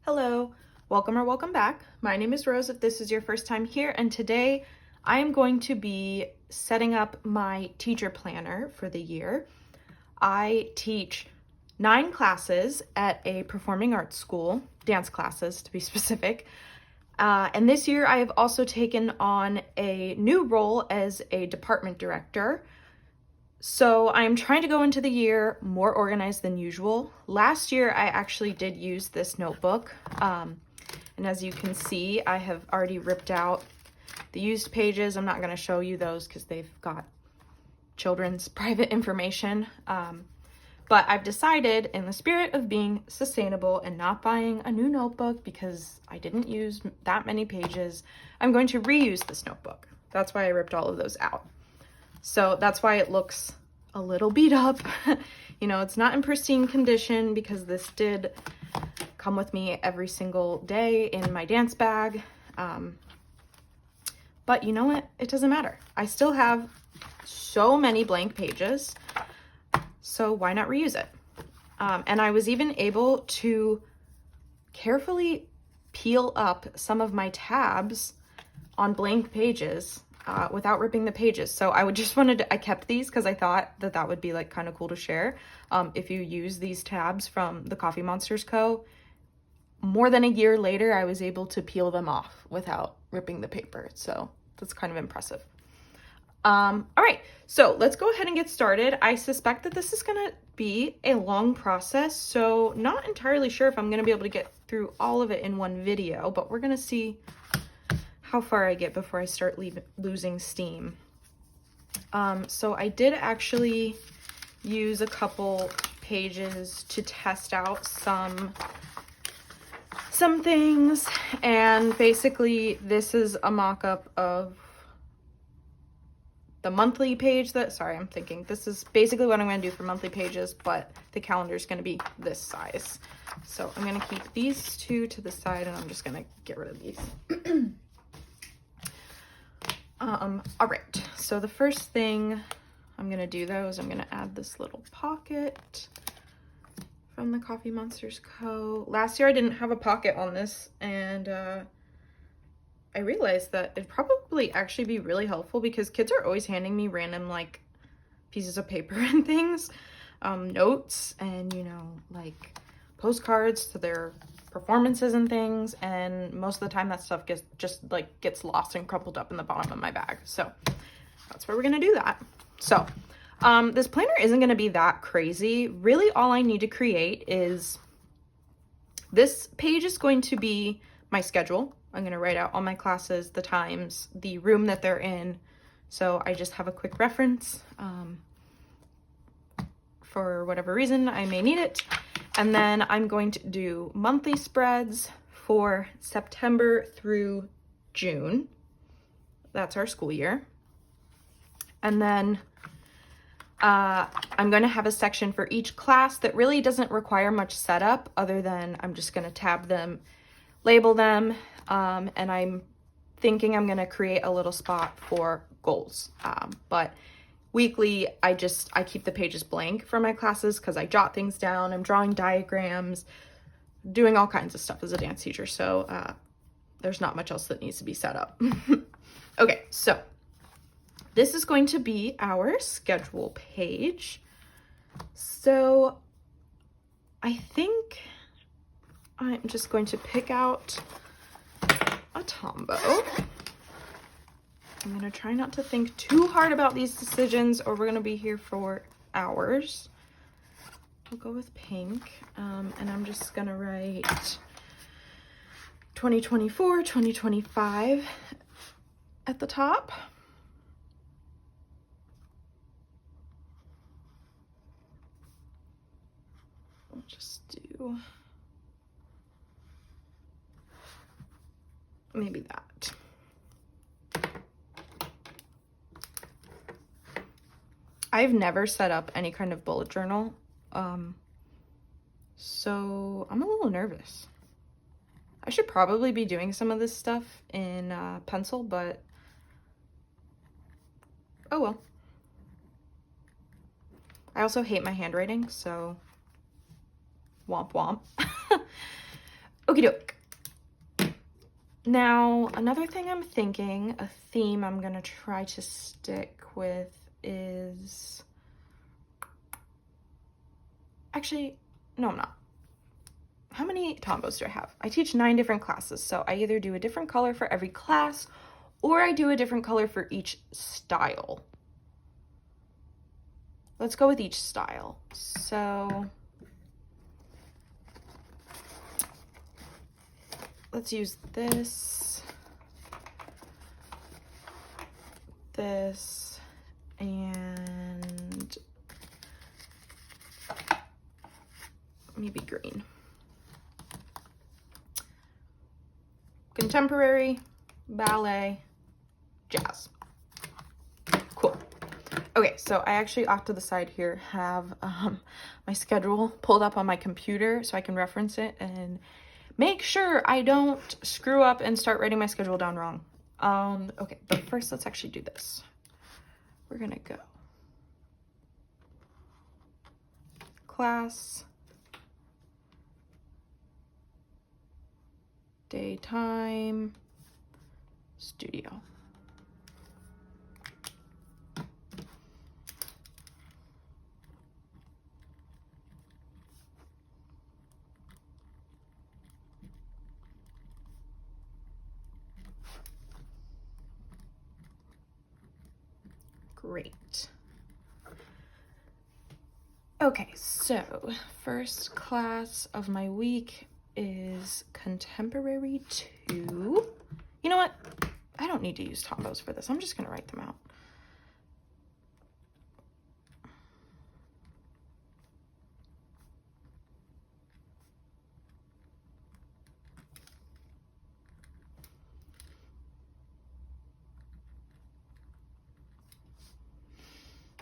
Hello, welcome or welcome back. My name is Rose if this is your first time here, and today I am going to be setting up my teacher planner for the year. I teach 9 classes at a performing arts school, dance classes to be specific. And this year I have also taken on a new role as a department director. So I'm trying to go into the year more organized than usual. Last year I actually did use this notebook. And as you can see, I have already ripped out the used pages. I'm not going to show you those because they've got children's private information. But I've decided, in the spirit of being sustainable and not buying a new notebook because I didn't use that many pages, I'm going to reuse this notebook. That's why I ripped all of those out. So that's why it looks a little beat up. You know, it's not in pristine condition because this did come with me every single day in my dance bag. But you know what? It doesn't matter. I still have so many blank pages, so why not reuse it? And I was even able to carefully peel up some of my tabs on blank pages without ripping the pages. So I kept these because I thought that would be like kind of cool to share. If you use these tabs from the Coffee Monsters Co., more than a year later, I was able to peel them off without ripping the paper. So that's kind of impressive. All right, so let's go ahead and get started. I suspect that this is gonna be a long process, so not entirely sure if I'm gonna be able to get through all of it in one video, but we're gonna see how far I get before I start losing steam. So I did actually use a couple pages to test out some things, and basically this is a mock-up of the monthly page this is basically what I'm going to do for monthly pages, but the calendar is going to be this size. So I'm going to keep these two to the side and I'm just going to get rid of these. All right, so the first thing I'm going to do though is I'm going to add this little pocket from the Coffee Monsters Co. Last year I didn't have a pocket on this, and I realized that it'd probably actually be really helpful because kids are always handing me random like pieces of paper and things, notes and, you know, like postcards to their performances and things, and most of the time that stuff gets lost and crumpled up in the bottom of my bag. So that's where we're gonna do that. So this planner isn't gonna be that crazy. Really all I need to create is this page is going to be my schedule. I'm gonna write out all my classes, the times, the room that they're in, so I just have a quick reference for whatever reason I may need it. And then I'm going to do monthly spreads for September through June. That's our school year. And then I'm going to have a section for each class that really doesn't require much setup other than I'm just going to tab them, label them, and I'm thinking I'm going to create a little spot for goals. But weekly, I keep the pages blank for my classes because I jot things down. I'm drawing diagrams, doing all kinds of stuff as a dance teacher. So there's not much else that needs to be set up. Okay, so this is going to be our schedule page. So I think I'm just going to pick out a Tombow. I'm going to try not to think too hard about these decisions or we're going to be here for hours. We'll go with pink, and I'm just going to write 2024, 2025 at the top. We'll just do maybe that. I've never set up any kind of bullet journal, so I'm a little nervous. I should probably be doing some of this stuff in pencil, but oh well. I also hate my handwriting, so womp womp. Okie doke. Now, another thing I'm thinking, a theme I'm gonna try to stick with is, actually, no, I'm not. How many tombos do I have? I teach 9 different classes, so I either do a different color for every class or I do a different color for each style. Let's go with each style. So let's use this, and maybe green. Contemporary, ballet, jazz. Cool. Okay, so I actually off to the side here have my schedule pulled up on my computer so I can reference it and make sure I don't screw up and start writing my schedule down wrong. Okay, but first let's actually do this. We're gonna go class, daytime, studio. Great. Okay, so first class of my week is Contemporary 2. You know what? I don't need to use tombos for this. I'm just going to write them out.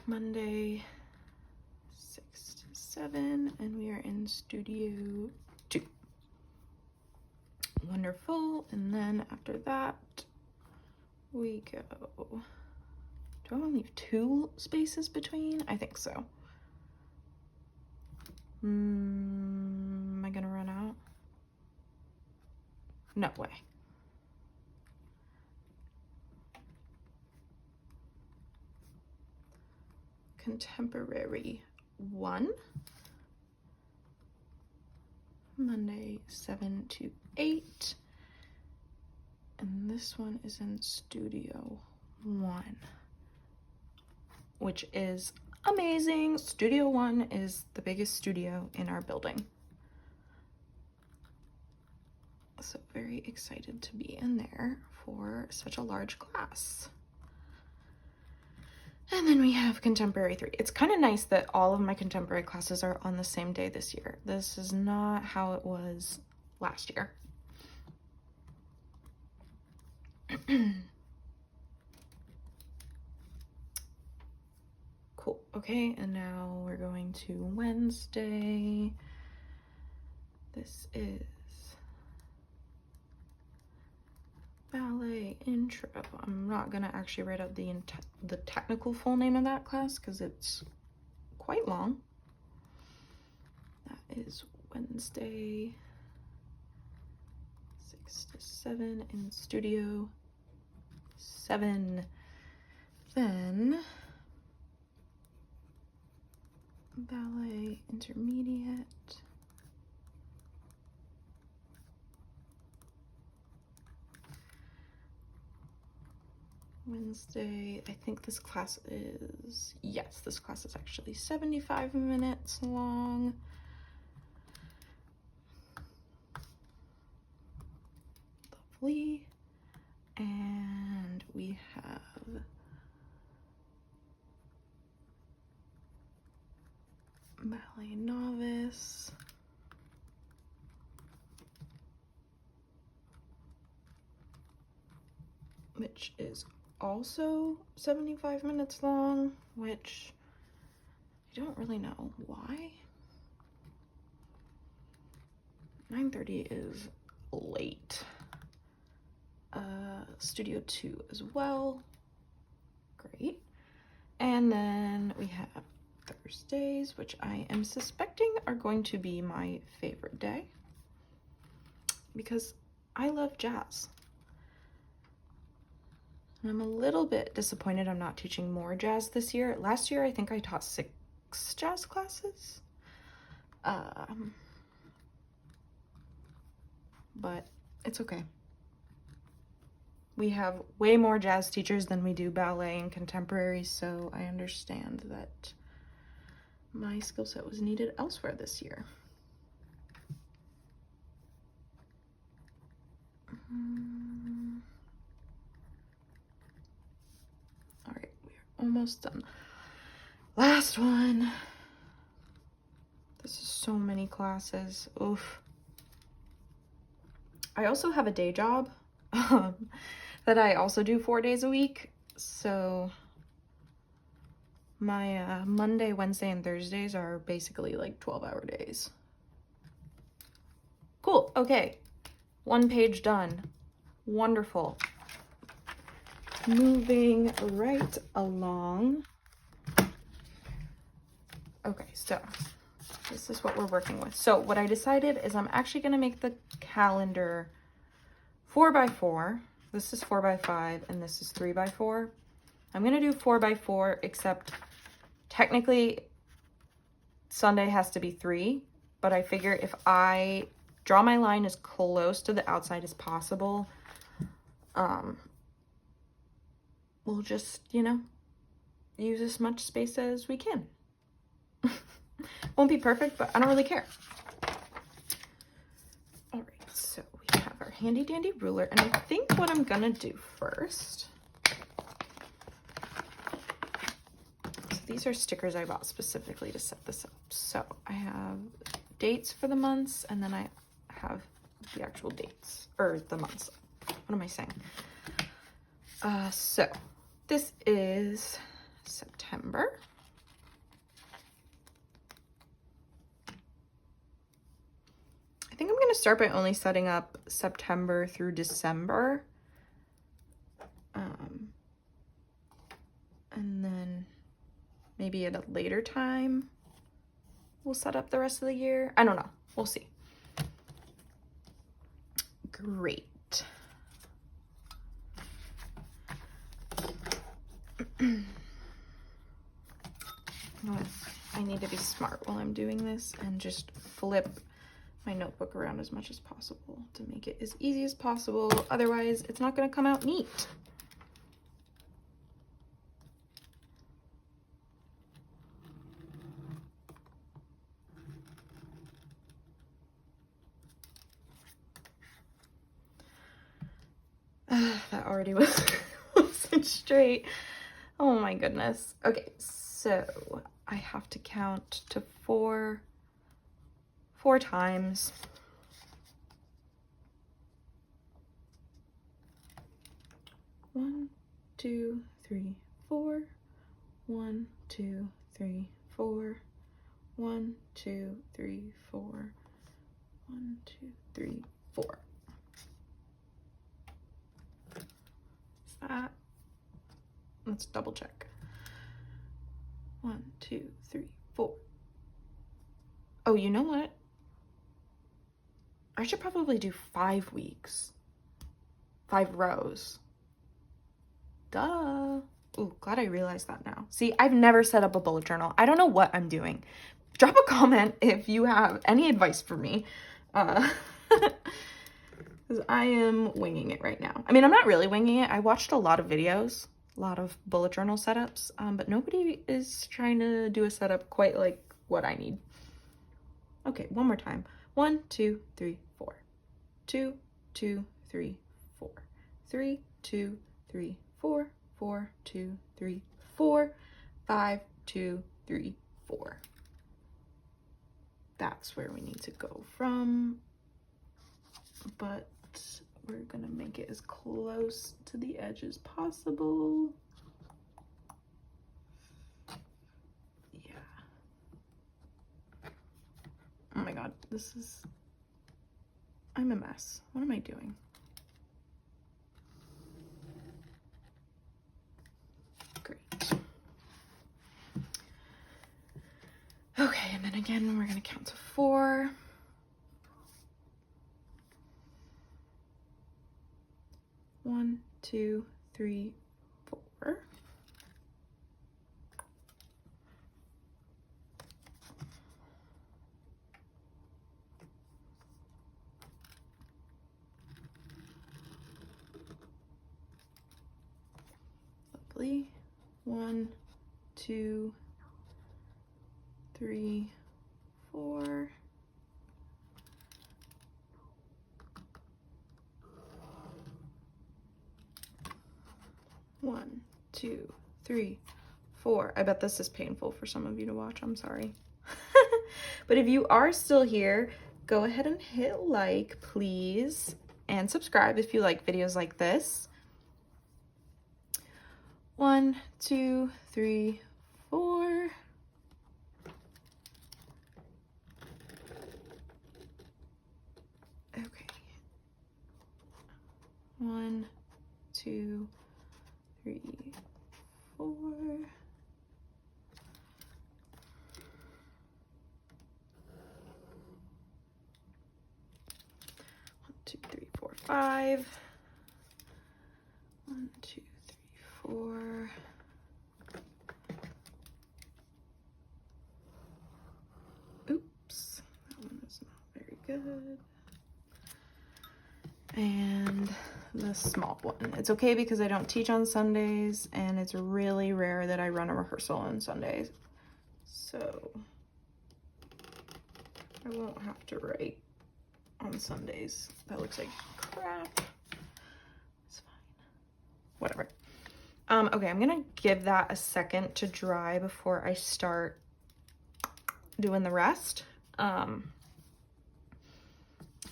Monday, 6 to 7, and we are in Studio 2. Wonderful. And then after that, we go. Do I want to leave 2 spaces between? I think so. Am I gonna run out? No way. Contemporary 1, Monday 7 to 8, and this one is in Studio 1, which is amazing. Studio 1 is the biggest studio in our building, so very excited to be in there for such a large class. And then we have Contemporary 3. It's kind of nice that all of my contemporary classes are on the same day this year. This is not how it was last year. Cool. Okay, and now we're going to Wednesday. This is ballet intro. I'm not gonna actually write out the technical full name of that class because it's quite long. That is Wednesday, 6 to 7 in Studio 7. Then ballet intermediate. Wednesday, I think this class is, yes, this class is actually 75 minutes long. Lovely. And we have ballet novice. Which is also 75 minutes long, which I don't really know why. 9:30 is late. Studio 2 as well. Great. And then we have Thursdays, which I am suspecting are going to be my favorite day. because I love jazz. And I'm a little bit disappointed I'm not teaching more jazz this year. Last year, I think I taught 6 jazz classes. But it's okay. We have way more jazz teachers than we do ballet and contemporary, so I understand that my skill set was needed elsewhere this year. All right, we're almost done. Last one. This is so many classes. Oof. I also have a day job that I also do 4 days a week. So my Monday, Wednesday, and Thursdays are basically like 12-hour days. Cool. Okay. 1 page done. Wonderful. Moving right along. Okay, so this is what we're working with. So what I decided is I'm actually going to make the calendar 4x4. This is 4x5 and this is 3x4. I'm going to do 4x4, except technically Sunday has to be 3, but I figure if I draw my line as close to the outside as possible, we'll just, you know, use as much space as we can. Won't be perfect, but I don't really care. All right, so we have our handy dandy ruler, and I think what I'm gonna do first, so these are stickers I bought specifically to set this up. So I have dates for the months, and then I have the actual dates, or the months. What am I saying? So this is September. I think I'm going to start by only setting up September through December. And then maybe at a later time, we'll set up the rest of the year. I don't know. We'll see. Great. You know what? I need to be smart while I'm doing this and just flip my notebook around as much as possible to make it as easy as possible. Otherwise, it's not going to come out neat. That already wasn't straight. Oh my goodness. Okay, so I have to count to 4 times. One, 2, 3, 4. 1, 2, 3, 4. 1, 2, 3, 4. 1, 2, 3, 4. Is that? Let's double check. 1, 2, 3, 4. Oh, you know what? I should probably do 5 weeks. 5 rows. Duh. Ooh, glad I realized that now. See, I've never set up a bullet journal. I don't know what I'm doing. Drop a comment if you have any advice for me. Because I am winging it right now. I mean, I'm not really winging it. I watched a lot of videos, a lot of bullet journal setups, but nobody is trying to do a setup quite like what I need. Okay, one more time. 1, 2, 3, 4. 2, 2, 3, 4. 3, 2, 3, 4. 4, 2, 3, 4. 5, 2, 3, 4. That's where we need to go from, but we're gonna make it as close to the edge as possible. Yeah. Oh my god, I'm a mess. What am I doing? Great. Okay, and then again, we're gonna count to 4. 1, 2, 3, 4. Lovely. 1, 2, 3, 4. One, 2, 3, 4. I bet this is painful for some of you to watch. I'm sorry. But if you are still here, go ahead and hit like, please, and subscribe if you like videos like this. 1, 2, 3, 4. Okay. 1, 2, 3, 4. 1, 2, 3, 4, 5. 1, 2, 3, 4. Oops, that one is not very good. And the small one. It's okay because I don't teach on Sundays, and it's really rare that I run a rehearsal on Sundays. So I won't have to write on Sundays. That looks like crap. It's fine. Whatever. Okay, I'm gonna give that a second to dry before I start doing the rest.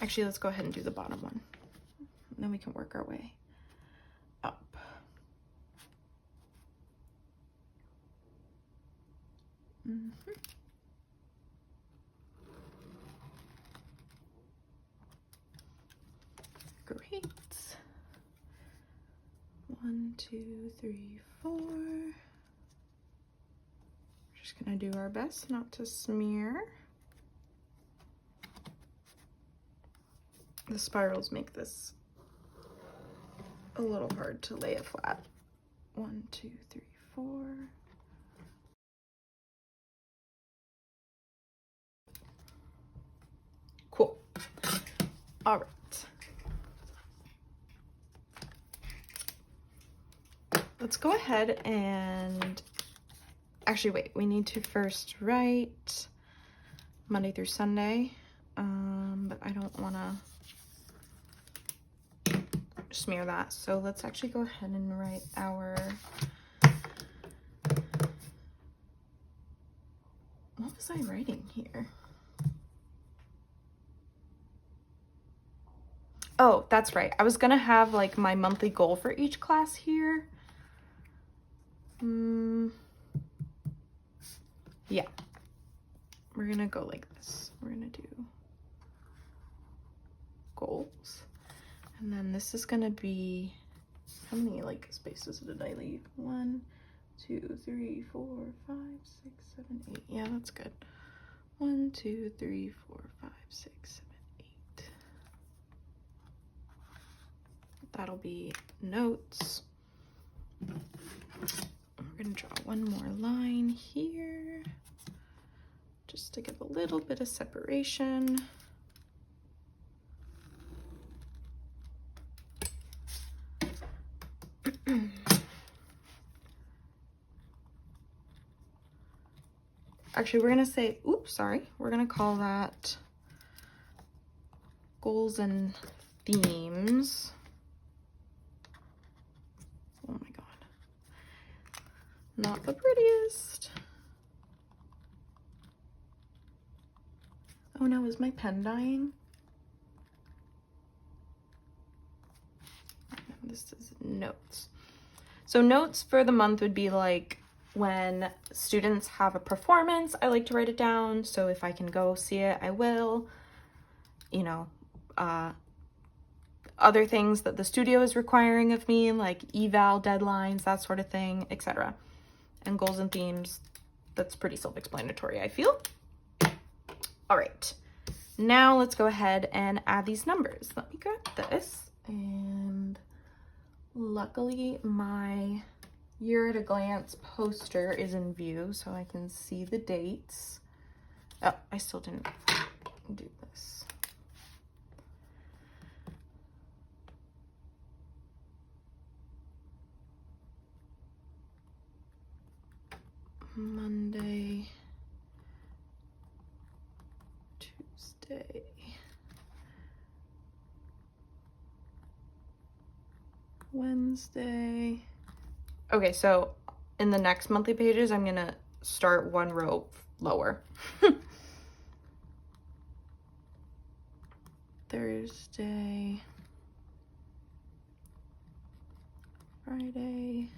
Actually, let's go ahead and do the bottom one. And then we can work our way up. Great. 1, 2, 3, 4. We're just gonna do our best not to smear. The spirals make this a little hard to lay it flat. 1, 2, 3, 4. Cool. All right. Let's go ahead and actually wait, we need to first write Monday through Sunday, but I don't want to smear that. So let's actually go ahead and write our, what was I writing here? Oh, that's right. I was gonna have like my monthly goal for each class here. Yeah, we're gonna go like this. We're gonna do goals, and then this is gonna be, how many like spaces did I leave? 1, 2, 3, 4, 5, 6, 7, 8. Yeah, that's good. 1, 2, 3, 4, 5, 6, 7, 8. That'll be notes. We're gonna draw one more line here just to give a little bit of separation. Actually, we're gonna say, oops, sorry. We're gonna call that goals and themes. Oh my God. Not the prettiest. Oh no, is my pen dying? This is notes. So notes for the month would be like when students have a performance, I like to write it down. So if I can go see it, I will. You know, other things that the studio is requiring of me, like eval deadlines, that sort of thing, etc. And goals and themes, that's pretty self-explanatory, I feel. All right, now let's go ahead and add these numbers. Let me grab this and Luckily, my year at a glance poster is in view, so I can see the dates. Oh, I still didn't do this. Monday, Tuesday, Wednesday. Okay, so in the next monthly pages, I'm gonna start one row lower. Thursday, Friday,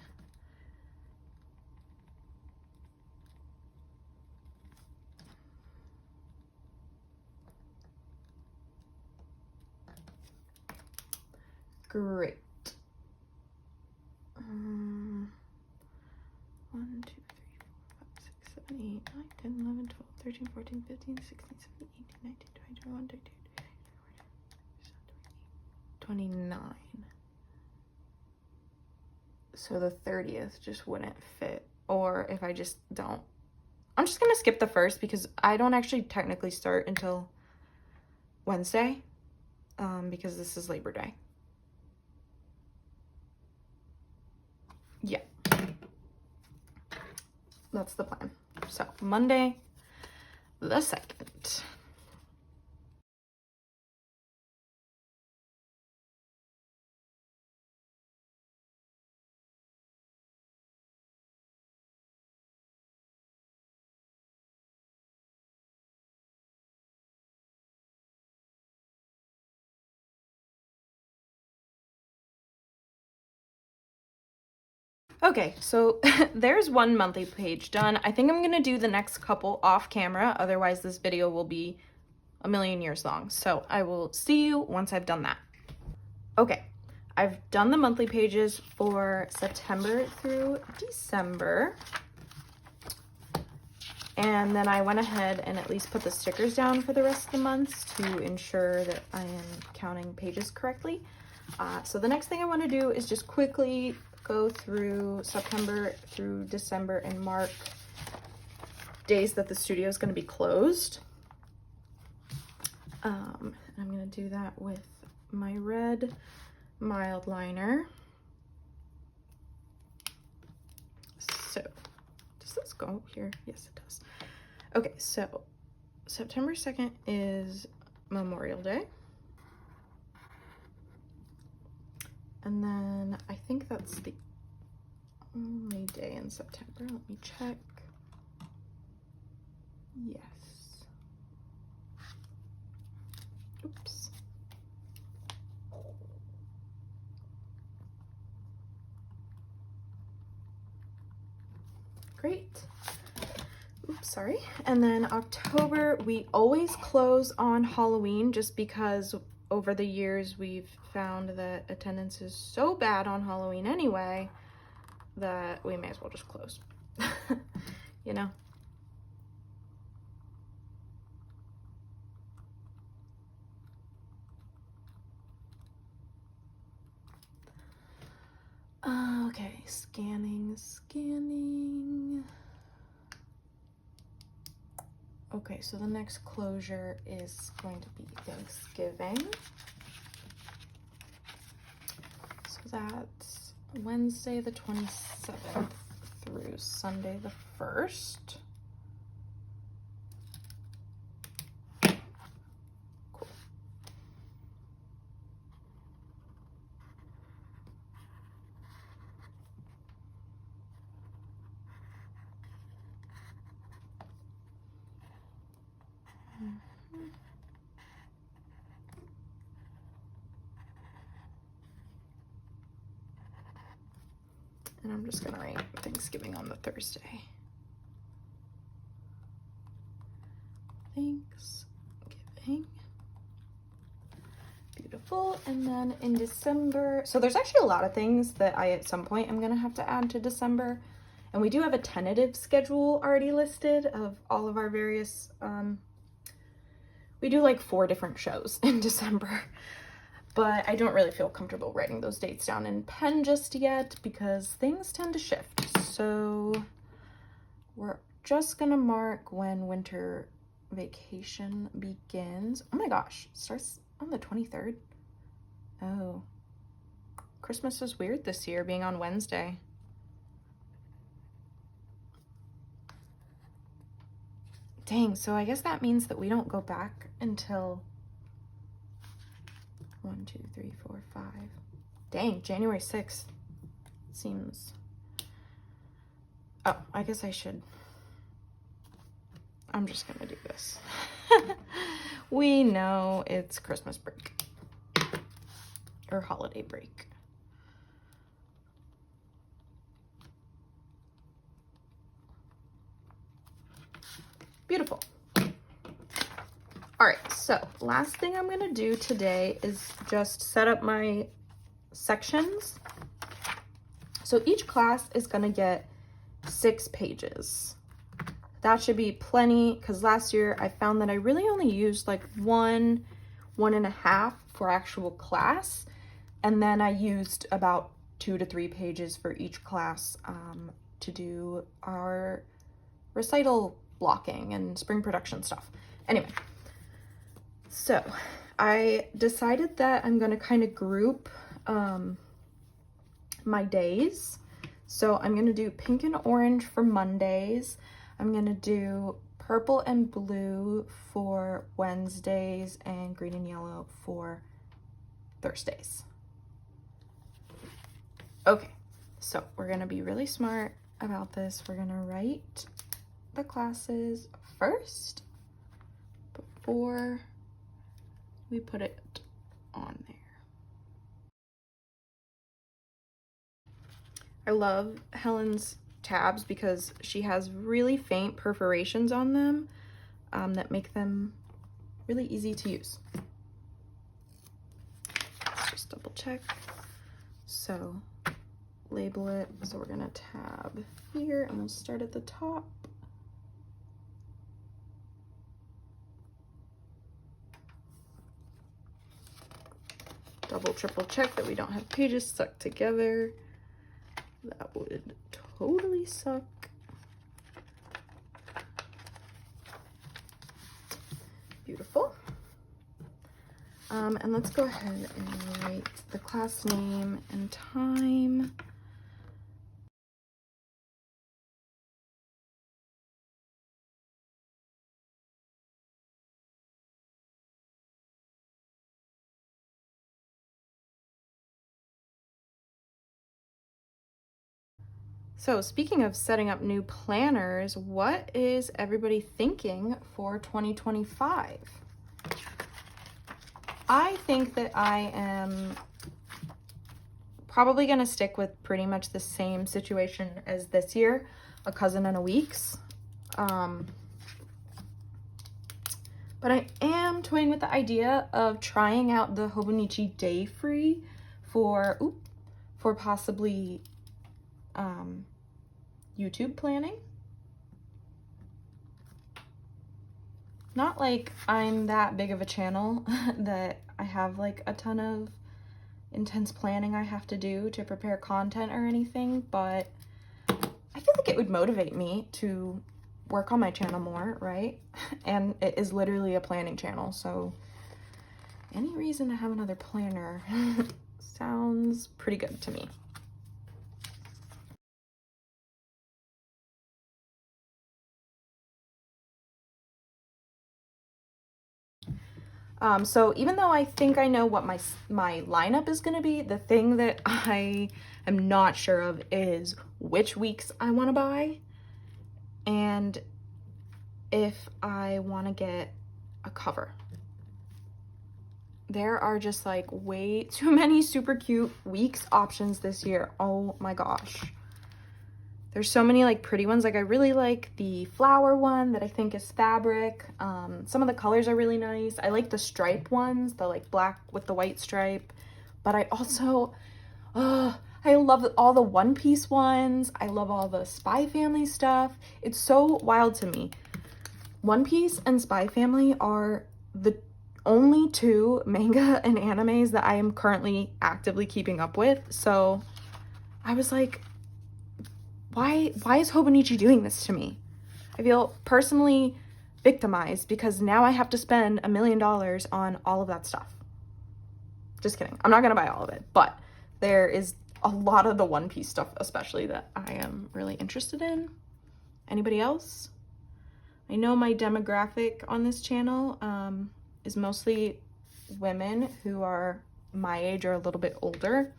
great. 1, 2, 3, 4, 5, 6, 7, 8, 9, 10, 11, 12, 13, 14, 15, 16, 17, 18, 19, 20, 21, 22, 29. So the 30th just wouldn't fit. Or if I just don't, I'm just gonna skip the 1st because I don't actually technically start until Wednesday, because this is Labor Day. Yeah, that's the plan. So Monday the 2nd. Okay, so there's one monthly page done. I think I'm gonna do the next couple off camera, otherwise this video will be a million years long. So I will see you once I've done that. Okay, I've done the monthly pages for September through December. And then I went ahead and at least put the stickers down for the rest of the months to ensure that I am counting pages correctly. So the next thing I want to do is just quickly go through September through December and mark days that the studio is going to be closed. I'm going to do that with my red mild liner. So does this go here? Yes, it does. Okay, so September 2nd is Memorial Day. And then I think that's the only day in September. Let me check. Yes. Oops. Great. Oops, sorry. And then October, we always close on Halloween just because over the years we've found that attendance is so bad on Halloween anyway that we may as well just close. You know? Okay, scanning. Okay, so the next closure is going to be Thanksgiving. So that's Wednesday the 27th through Sunday the 1st. Cool. And I'm just gonna write Thanksgiving on the Thursday. Thanksgiving. Beautiful. And then in December, so there's actually a lot of things that I at some point am gonna have to add to December. And we do have a tentative schedule already listed of all of our various, we do like 4 different shows in December. but I don't really feel comfortable writing those dates down in pen just yet because things tend to shift. So we're just gonna mark when winter vacation begins. Oh my gosh, starts on the 23rd. Oh, Christmas was weird this year, being on Wednesday. Dang, so I guess that means that we don't go back until 1, 2, 3, 4, 5. Dang, January 6th seems... Oh, I guess I should... I'm just gonna do this. We know it's Christmas break. Or holiday break. Beautiful. All right, so last thing I'm gonna do today is just set up my sections. So each class is gonna get 6 pages. That should be plenty, because last year I found that I really only used like 1.5 for actual class, and then I used about 2 to 3 pages for each class to do our recital blocking and spring production stuff. Anyway, so I decided that I'm gonna kind of group my days. So I'm gonna do pink and orange for Mondays. I'm gonna do purple and blue for Wednesdays and green and yellow for Thursdays. Okay, so we're gonna be really smart about this. We're gonna write the classes first before we put it on there. I love Helen's tabs because she has really faint perforations on them that make them really easy to use. Let's just double check. So label it. So we're gonna tab here and we'll start at the top. Double, triple check that we don't have pages stuck together. That would totally suck. Beautiful. And let's go ahead and write the class name and time. So speaking of setting up new planners, what is everybody thinking for 2025? I think that I am probably gonna stick with pretty much the same situation as this year, a cousin and a weeks. But I am toying with the idea of trying out the Hobonichi Day Free for possibly YouTube planning. Not like I'm that big of a channel that I have like a ton of intense planning I have to do to prepare content or anything, but I feel like it would motivate me to work on my channel more, right? And it is literally a planning channel, so any reason to have another planner sounds pretty good to me. So even though I think I know what my lineup is going to be, the thing that I am not sure of is which weeks I want to buy and if I want to get a cover. There are just like way too many super cute weeks options this year. Oh my gosh. There's so many like pretty ones. Like I really like the flower one that I think is fabric. Some of the colors are really nice. I like the stripe ones, the like black with the white stripe. But I also, I love all the One Piece ones. I love all the Spy Family stuff. It's so wild to me. One Piece and Spy Family are only two manga and animes that I am currently actively keeping up with. So I was like, why is Hobonichi doing this to me? I feel personally victimized because now I have to spend $1 million on all of that stuff. Just kidding. I'm not going to buy all of it, but there is a lot of the One Piece stuff especially that I am really interested in. Anybody else? I know my demographic on this channel is mostly women who are my age or a little bit older.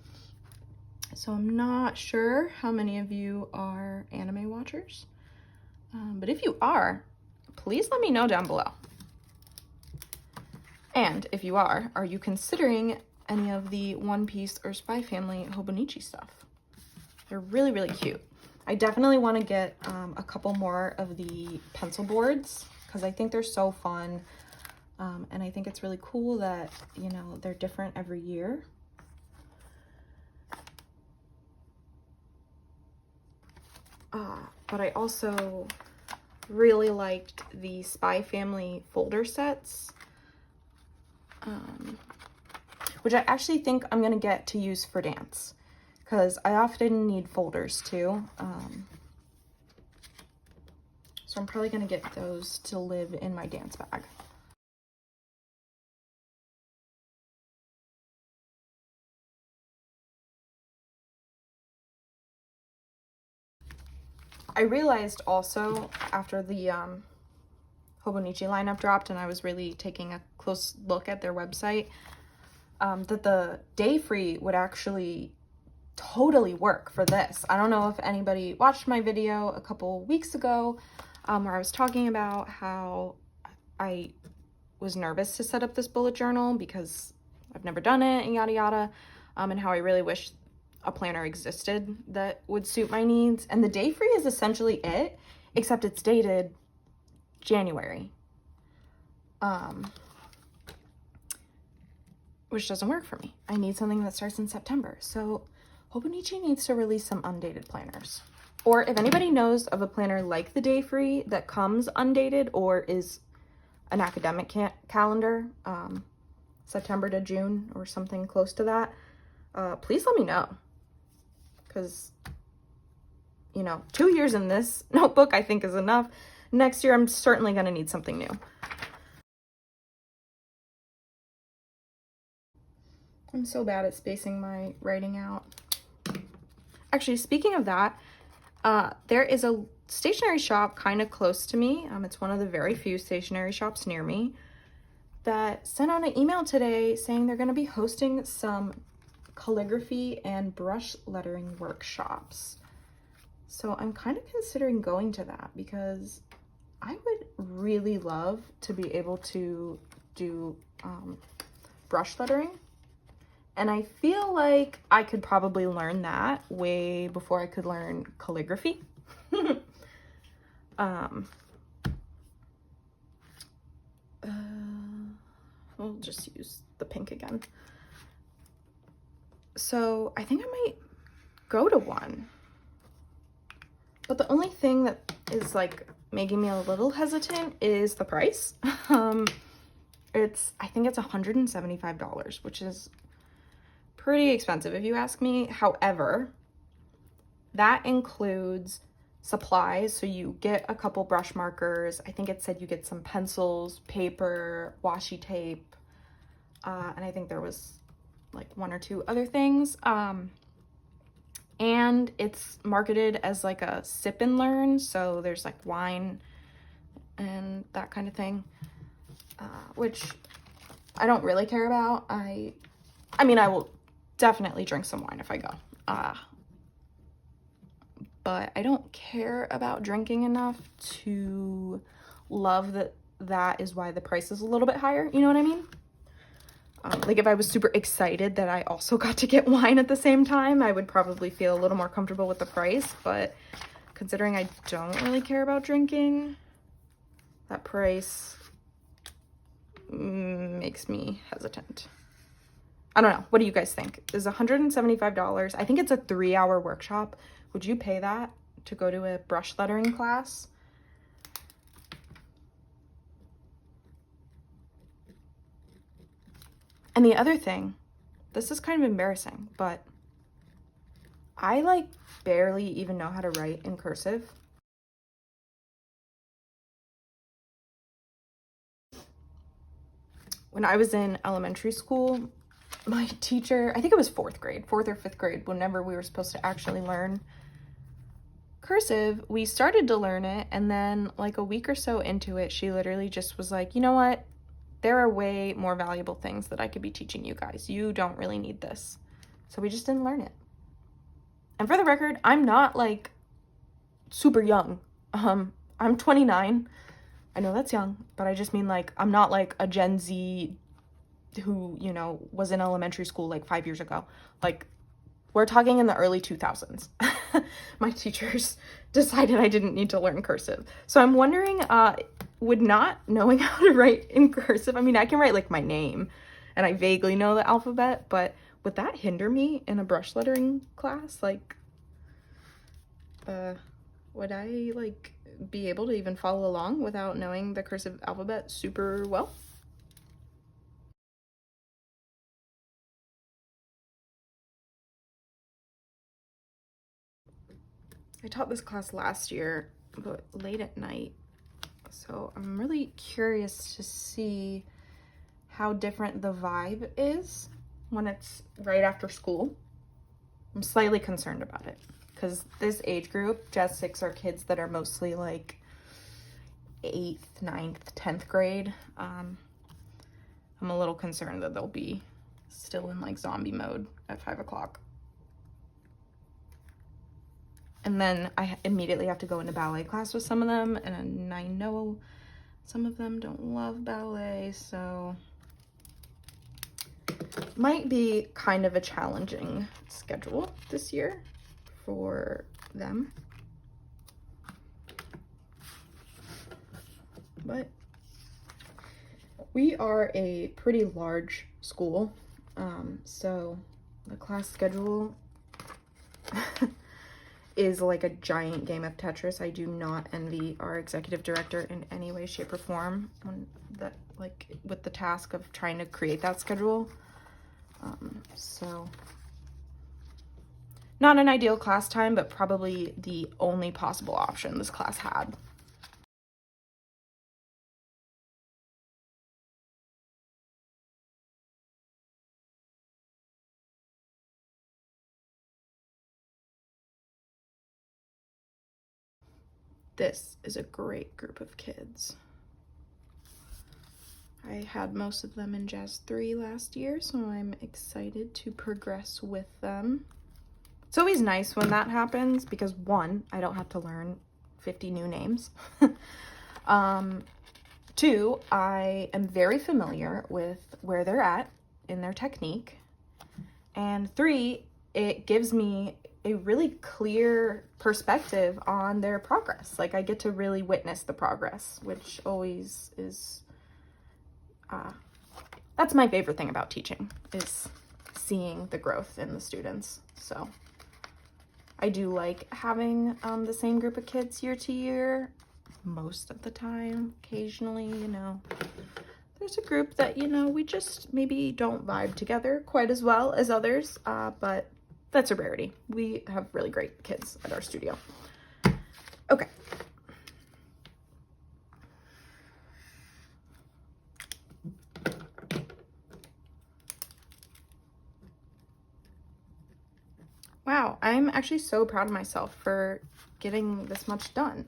So I'm not sure how many of you are anime watchers. But if you are, please let me know down below. And if you are you considering any of the One Piece or Spy Family Hobonichi stuff? They're really, really cute. I definitely want to get a couple more of the pencil boards because I think they're so fun. And I think it's really cool that, you know, they're different every year. But I also really liked the Spy Family folder sets, which I actually think I'm going to get to use for dance because I often need folders too. So I'm probably going to get those to live in my dance bag. I realized also after the Hobonichi lineup dropped and I was really taking a close look at their website, that the day free would actually totally work for this. I don't know if anybody watched my video a couple weeks ago where I was talking about how I was nervous to set up this bullet journal because I've never done it and yada yada, and how I really wish a planner existed that would suit my needs. And the day free is essentially it, except it's dated January, which doesn't work for me. I need something that starts in September. So Hobonichi needs to release some undated planners. Or if anybody knows of a planner like the day free that comes undated or is an academic calendar, September to June or something close to that, please let me know. Because, you know, 2 years in this notebook I think is enough. Next year I'm certainly going to need something new. I'm so bad at spacing my writing out. Actually, speaking of that, there is a stationery shop kind of close to me. It's one of the very few stationery shops near me that sent out an email today saying they're going to be hosting some calligraphy and brush lettering workshops. So I'm kind of considering going to that because I would really love to be able to do brush lettering. And I feel like I could probably learn that way before I could learn calligraphy. We'll just use the pink again. So I think I might go to one. But the only thing that is like making me a little hesitant is the price. I think it's $175, which is pretty expensive if you ask me. However, that includes supplies. So you get a couple brush markers. I think it said you get some pencils, paper, washi tape, and I think there was like one or two other things. And it's marketed as like a sip and learn. So there's like wine and that kind of thing, which I don't really care about. I mean, I will definitely drink some wine if I go. But I don't care about drinking enough to love that is why the price is a little bit higher. You know what I mean? Like if I was super excited that I also got to get wine at the same time, I would probably feel a little more comfortable with the price. But considering I don't really care about drinking, that price makes me hesitant. I don't know. What do you guys think? Is $175? I think it's a 3-hour workshop. Would you pay that to go to a brush lettering class? And the other thing, this is kind of embarrassing, but I like barely even know how to write in cursive. When I was in elementary school, my teacher, I think it was fourth or fifth grade, whenever we were supposed to actually learn cursive, we started to learn it, and then like a week or so into it, she literally just was like, you know what? There are way more valuable things that I could be teaching you guys. You don't really need this. So we just didn't learn it. And for the record, I'm not like super young. I'm 29. I know that's young, but I just mean like I'm not like a Gen Z who, you know, was in elementary school like 5 years ago. Like, we're talking in the early 2000s. My teachers decided I didn't need to learn cursive. So I'm wondering, would not knowing how to write in cursive, I mean, I can write like my name and I vaguely know the alphabet, but would that hinder me in a brush lettering class? Like, would I like be able to even follow along without knowing the cursive alphabet super well? I taught this class last year, but late at night. So I'm really curious to see how different the vibe is when it's right after school. I'm slightly concerned about it because this age group, Jazz 6, are kids that are mostly like 8th, 9th, 10th grade. I'm a little concerned that they'll be still in like zombie mode at 5 o'clock. And then I immediately have to go into ballet class with some of them, and I know some of them don't love ballet, so might be kind of a challenging schedule this year for them. But we are a pretty large school, so the class schedule is like a giant game of Tetris. I do not envy our executive director in any way, shape, or form on that, like with the task of trying to create that schedule. So not an ideal class time, but probably the only possible option this class had. This is a great group of kids. I had most of them in Jazz 3 last year, so I'm excited to progress with them. It's always nice when that happens because, one, I don't have to learn 50 new names. Two, I am very familiar with where they're at in their technique. And three, it gives me a really clear perspective on their progress. Like, I get to really witness the progress, which always is, that's my favorite thing about teaching, is seeing the growth in the students. So I do like having the same group of kids year to year, most of the time. Occasionally, you know, there's a group that, you know, we just maybe don't vibe together quite as well as others, but that's a rarity. We have really great kids at our studio. Okay. Wow, I'm actually so proud of myself for getting this much done.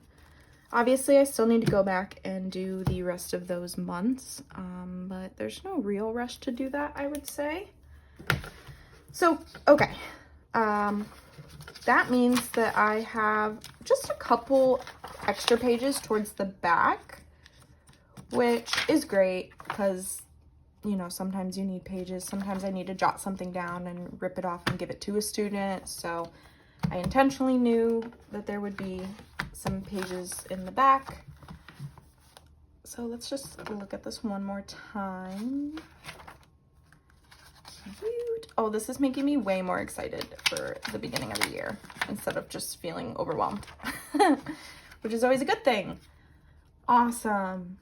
Obviously, I still need to go back and do the rest of those months, but there's no real rush to do that, I would say. So, okay. That means that I have just a couple extra pages towards the back, which is great because, you know, sometimes you need pages. Sometimes I need to jot something down and rip it off and give it to a student. So I intentionally knew that there would be some pages in the back. So let's just look at this one more time. Cute. Oh, this is making me way more excited for the beginning of the year instead of just feeling overwhelmed, which is always a good thing. Awesome.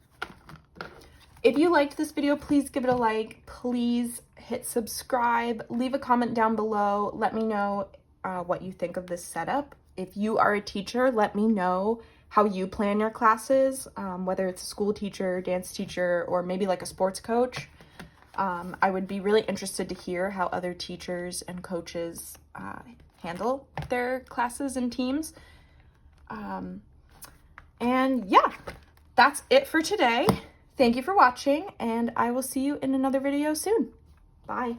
If you liked this video, please give it a like. Please hit subscribe. Leave a comment down below. Let me know what you think of this setup. If you are a teacher, let me know how you plan your classes, whether it's a school teacher, dance teacher, or maybe like a sports coach. I would be really interested to hear how other teachers and coaches handle their classes and teams. And yeah, that's it for today. Thank you for watching, and I will see you in another video soon. Bye.